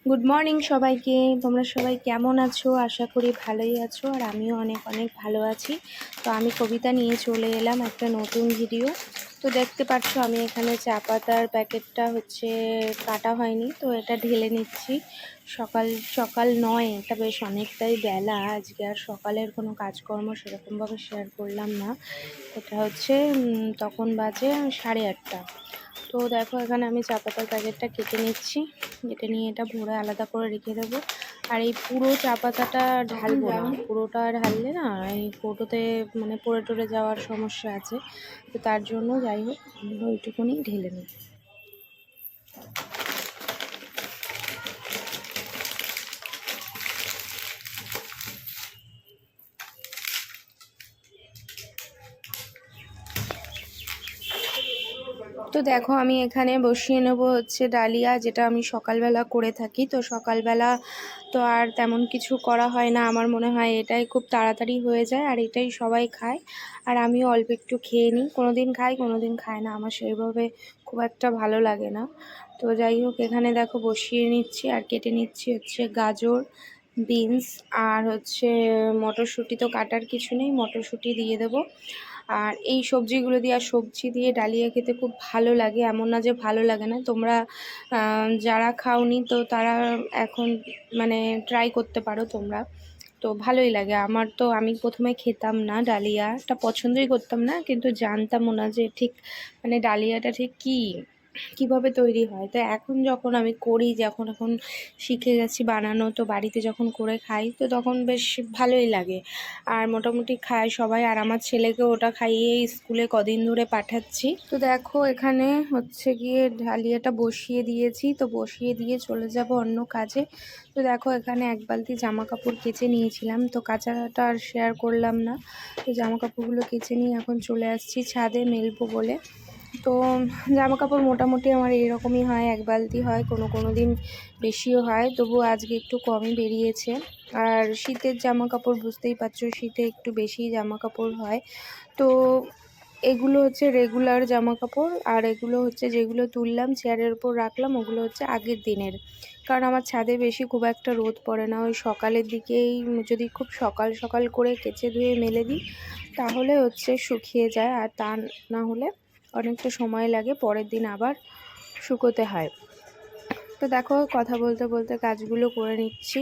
Good morning সবাইকে। তোমরা সবাই কেমন আছো? আশা করি ভালোই আছো, আর আমিও অনেক অনেক ভালো আছি। তো আমি কবিতা নিয়ে চলে এলাম একটা নতুন ভিডিও। তো দেখতে পাচ্ছ আমি এখানে চা পাতার প্যাকেটটা কাটা হয়নি, তো এটা ঢেলে নিচ্ছি। সকাল সকাল নয়, এটা বেশ অনেকটাই বেলা। আজকে আর সকালের কোনো কাজকর্ম সেরকমভাবে শেয়ার করলাম না। এটা তখন বাজে 8:30। তো দেখো এখানে আমি চা পাতার প্যাকেটটা কেটে নিচ্ছি। কেটে নিয়ে এটা ভরে আলাদা করে রেখে দেবো। আর এই পুরো চা পাতাটা ঢালবো না, পুরোটা ঢাললে না এই কৌটোতে পড়ে টরে যাওয়ার সমস্যা আছে। তো তার জন্য যাই হোক আমি ওইটুকুনি ঢেলে নিই। তো দেখো আমি এখানে বসিয়ে নেব ডালিয়া, যেটা আমি সকালবেলা করে থাকি। তো সকালবেলা তো আর তেমন কিছু করা হয় না, আমার মনে হয় এটাই খুব তাড়াতাড়ি হয়ে যায়, আর এটাই সবাই খায়। আর আমিও অল্প একটু খেয়ে নিই, কোনো দিন খাই কোনো দিন খায় না, আমার সেইভাবে খুব একটা ভালো লাগে না। তো যাই হোক এখানে দেখো বসিয়ে নিচ্ছি, আর কেটে নিচ্ছি গাজর, বিনস, আর মটরশুঁটি। তো কাটার কিছু নেই, মটরশুঁটি দিয়ে দেবো। আর এই সবজিগুলো দিয়ে, আর সবজি দিয়ে ডালিয়া খেতে খুব ভালো লাগে, এমন না যে ভালো লাগে না। তোমরা যারা খাওনি তো তারা এখন ট্রাই করতে পারো তোমরা। তো ভালোই লাগে আমার। তো আমি প্রথমে খেতাম না, ডালিয়াটা পছন্দই করতাম না, কিন্তু জানতামও না যে ঠিক ডালিয়াটা ঠিক কিভাবে তৈরি হয়। তো এখন যখন আমি করি, এখন শিখে গেছি বানানো, তো বাড়িতে যখন করে খাই তো তখন বেশ ভালোই লাগে। আর মোটামুটি খায় সবাই, আর আমার ছেলেকে ওটা খাইয়ে স্কুলে কদিন ধরে পাঠাচ্ছি। তো দেখো এখানে গিয়ে ডালিয়াটা বসিয়ে দিয়েছি, তো বসিয়ে দিয়ে চলে যাব অন্য কাজে। তো দেখো এখানে এক বালতি জামা কাপড় কেচে নিয়েছিলাম, তো কাচাটা আর শেয়ার করলাম না। তো জামা কাপড়গুলো কেচে নিয়ে এখন চলে আসছি ছাদে মেলবো বলে। তো জামা কাপড় মোটামুটি আমার এইরকমই হয়, এক বালতি হয়, কোনো দিন বেশিও হয়, তবু আজকে একটু কমই বেরিয়েছে। আর শীতের জামা কাপড় বুঝতেই পারছো, শীতে একটু বেশি জামা কাপড় হয়। তো এগুলো রেগুলার জামা কাপড়, আর এগুলো যেগুলো তুললাম চেয়ারের উপর রাখলাম, ওগুলো আগের দিনের। কারণ আমার ছাদে বেশি খুব একটা রোদ পড়ে না, ওই সকালের দিকেই যদি খুব সকাল সকাল করে কেচে ধুয়ে মেলে দিই তাহলে শুকিয়ে যায়, আর তা না হলে অনেকটা সময় লাগে, পরের দিন আবার শুকোতে হয়। তো দেখো কথা বলতে বলতে কাজগুলো করে নিচ্ছি।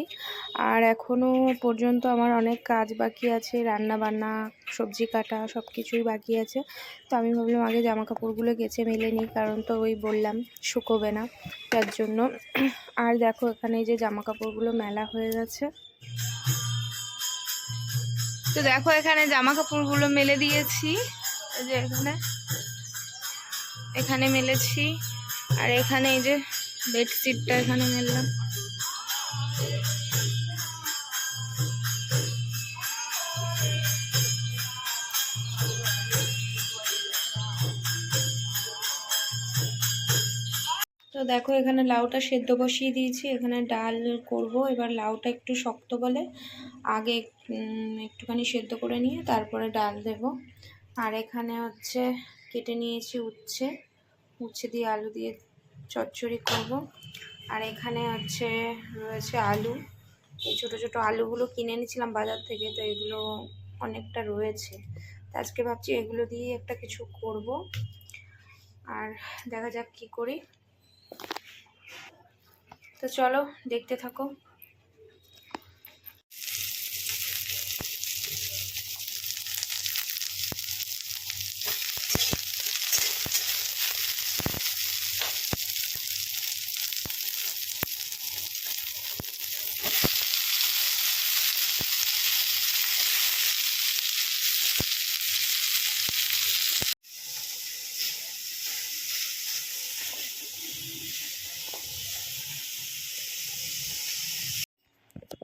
আর এখনও পর্যন্ত আমার অনেক কাজ বাকি আছে, রান্না বান্না, সবজি কাটা, সব কিছুই বাকি আছে। তো আমি ভাবলাম আগে জামা কাপড়গুলো কেচে মেলে নিই, কারণ তো ওই বললাম শুকোবে না, তার জন্য। আর দেখো এখানে যে জামা কাপড়গুলো মেলা হয়ে গেছে। তো দেখো এখানে জামা কাপড়গুলো মেলে দিয়েছি, যে এখানে মেলেছি। আর এখানে এই যে বেডশিটটা এখানে মেললাম। তো দেখো এখানে লাউটা সেদ্ধ বসিয়ে দিয়েছি, এখানে ডাল করব। এবার লাউটা একটু শক্ত বলে আগে একটুখানি সেদ্ধ করে নিয়ে তারপরে ডাল দেব। আর এখানে কেটে নিয়েছি উচ্ছে দিয়ে আলু দিয়ে চচ্চড়ি করব। আর এখানে রয়েছে আলু, এই ছোটো ছোটো আলুগুলো কিনে এনেছিলাম বাজার থেকে, তো এগুলো অনেকটা রয়েছে। তো আজকে ভাবছি এগুলো দিয়ে একটা কিছু করব, আর দেখা যাক কি করি। তো চলো দেখতে থাকো।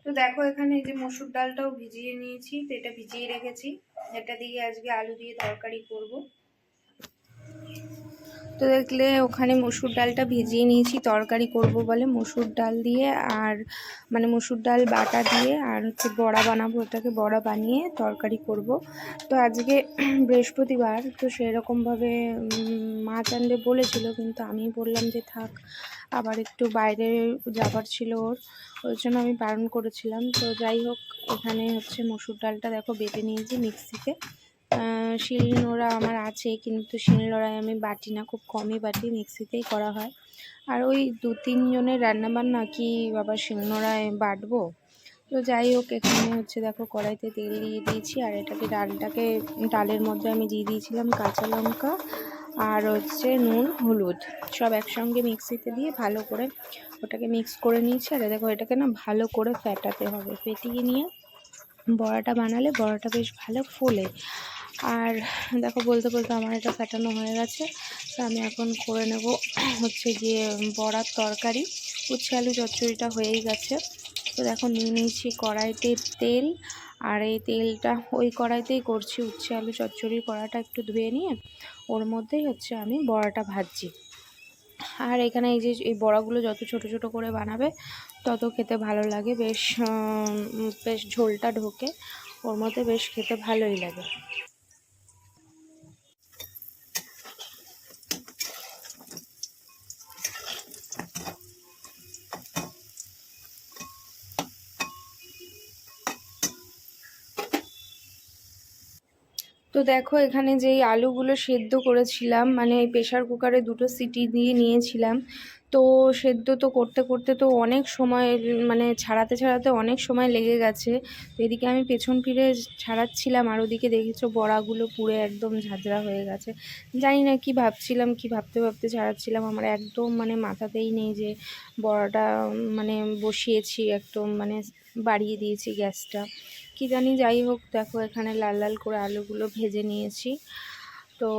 তো দেখো এখানে এই যে মসুর ডালটাও ভিজিয়ে নিয়েছি, তো এটা ভিজিয়ে রেখেছি, এটা দিয়ে আজকে আলু দিয়ে তরকারি করব। তো দেখলে ওখানে মসুর ডালটা ভিজিয়ে নিয়েছি, তরকারি করব বলে মসুর ডাল দিয়ে, আর মানে মসুর ডাল বাটা দিয়ে, আর হচ্ছে বড়া বানাবো, ওটাকে বড়া বানিয়ে তরকারি করব। তো আজকে বৃহস্পতিবার, তো সেরকমভাবে মাছ আনতে বলেছিল, কিন্তু আমি বললাম যে থাক, আবার একটু বাইরে যাবার ছিল ওর জন্য আমি বারণ করেছিলাম। তো যাই হোক, এখানে হচ্ছে মসুর ডালটা দেখো বেটে নিয়েছি মিক্সিতে। শিলনোড়া আমার আছে, কিন্তু শিলনোড়ায় আমি বাটি না, খুব কমই বাটি, মিক্সিতেই করা হয়। আর ওই 2-3 জনের রান্নাবান্না কি বাবা শিলনোড়ায় বাটবো। তো যাই হোক, এখানে হচ্ছে দেখো কড়াইতে তেল দিয়ে দিয়েছি, আর এটাকে ডালের মধ্যে আমি দিয়ে দিয়েছিলাম কাঁচা লঙ্কা আর হচ্ছে নুন হলুদ সব একসঙ্গে মিক্সিতে দিয়ে ভালো করে ওটাকে মিক্স করে নিয়েছি। আর দেখো এটাকে না ভালো করে ফেটাতে হবে, ফেটিয়ে নিয়ে বড়াটা বানালে বড়াটা বেশ ভালো ফোলে। আর দেখো বলতে বলতে আমার এটা ফেটানো হয়ে গেছে। তো আমি এখন করে নেব হচ্ছে গিয়ে বড়ার তরকারি। উচ্ছে আলু চচ্চড়িটা হয়েই গেছে। তো দেখো নিয়ে নিয়েছি কড়াইতে তেল, আর এই তেলটা ওই কড়াইতেই করছি। উচ্ছে আলু চচ্চড়ির কড়াটা একটু ধুয়ে নিয়ে ওর মধ্যেই হচ্ছে আমি বড়াটা ভাজছি। আর এখানে এই যে এই বড়াগুলো যত ছোট ছোট করে বানাবে তত খেতে ভালো লাগে, বেশ বেশ ঝোলটা ঢোকে ওর মধ্যে, বেশ খেতে ভালোই লাগে। তো দেখো এখানে যেই আলুগুলো সেদ্ধ করেছিলাম, মানে এই প্রেশার কুকারে 2টো সিটি দিয়ে নিয়েছিলাম, তো সেদ্ধ তো করতে করতে তো অনেক সময়, মানে ছাড়াতে অনেক সময় লেগে গেছে। তো এদিকে আমি পেছন ফিরে ছাড়াচ্ছিলাম, আর ওদিকে দেখেছো বড়াগুলো পুড়ে একদম ঝাঁঝরা হয়ে গেছে। জানি না কি ভাবছিলাম, কি ভাবতে ভাবতে ছাড়াচ্ছিলাম, আমার একদম মানে মাথাতেই নেই যে বড়াটা মানে বসিয়েছি, একদম মানে বাড়িয়ে দিয়েছি গ্যাসটা, কি জানি। যাই হোক, দেখো এখানে লাল লাল করে আলুগুলো ভেজে নিয়েছি। তো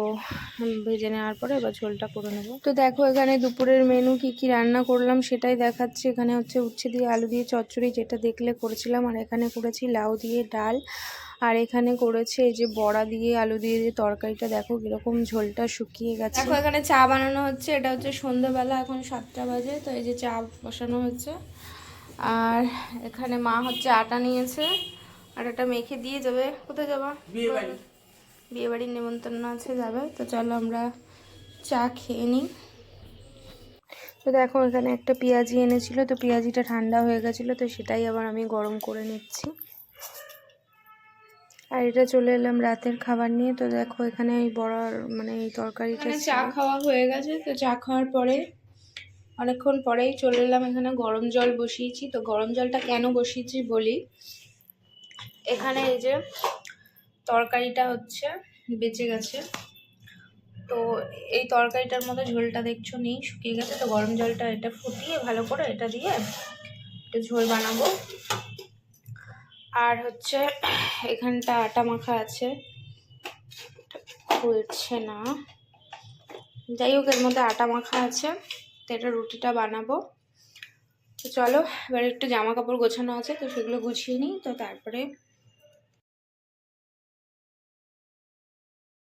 ভেজে নেওয়ার পরে এবার ঝোলটা করে নেব। তো দেখো এখানে দুপুরের মেনু কি কি রান্না করলাম সেটাই দেখাচ্ছি। এখানে হচ্ছে উচ্ছে দিয়ে আলু দিয়ে চচ্চড়ি, যেটা দেখলে করেছিলাম, আর এখানে করেছি লাউ দিয়ে ডাল, আর এখানে করেছে এই যে বড়া দিয়ে আলু দিয়ে যে তরকারিটা, দেখো কিরকম ঝোলটা শুকিয়ে গেছে। দেখো এখানে চা বানানো হচ্ছে, এটা হচ্ছে সন্ধ্যাবেলা, এখন 7টা বাজে। তো এই যে চা বসানো হচ্ছে, আর এখানে মা হচ্ছে আটা নিয়েছে, আটাটা মেখে দিয়ে যাবে। কোথায় যাবা? বিয়ে বাড়ির নেমন্তন্ন আছে, যাবে। তো চলো আমরা চা খেয়ে নিই। তো দেখো এখানে একটা পেঁয়াজি এনেছিল, তো পেঁয়াজিটা ঠান্ডা হয়ে গেছিলো, তো সেটাই আবার আমি গরম করে নিচ্ছি। আর এটা চলে এলাম রাতের খাবার নিয়ে। তো দেখো এখানে এই বড়ার মানে এই তরকারিটা, চা খাওয়া হয়ে গেছে। তো চা খাওয়ার পরে অনেকক্ষণ পরেই চলে এলাম এখানে গরম জল বসিয়েছি। তো গরম জলটা কেন বসিয়েছি বলি, এখানে এই যে তরকারিটা হচ্ছে বেঁচে গেছে, তো এই তরকারিটার মধ্যে ঝোলটা দেখছো নেই, শুকিয়ে গেছে। তো গরম জলটা এটা ফুটিয়ে ভালো করে এটা দিয়ে একটা ঝোল বানাবো। আর হচ্ছে এখানটা আটা মাখা আছে, খুলছে না, যাই হোক এর মধ্যে আটা মাখা আছে, তো এটা রুটিটা বানাবো। তো চলো এবার একটু জামা কাপড় গোছানো আছে, তো সেগুলো গুছিয়ে নিই, তো তারপরে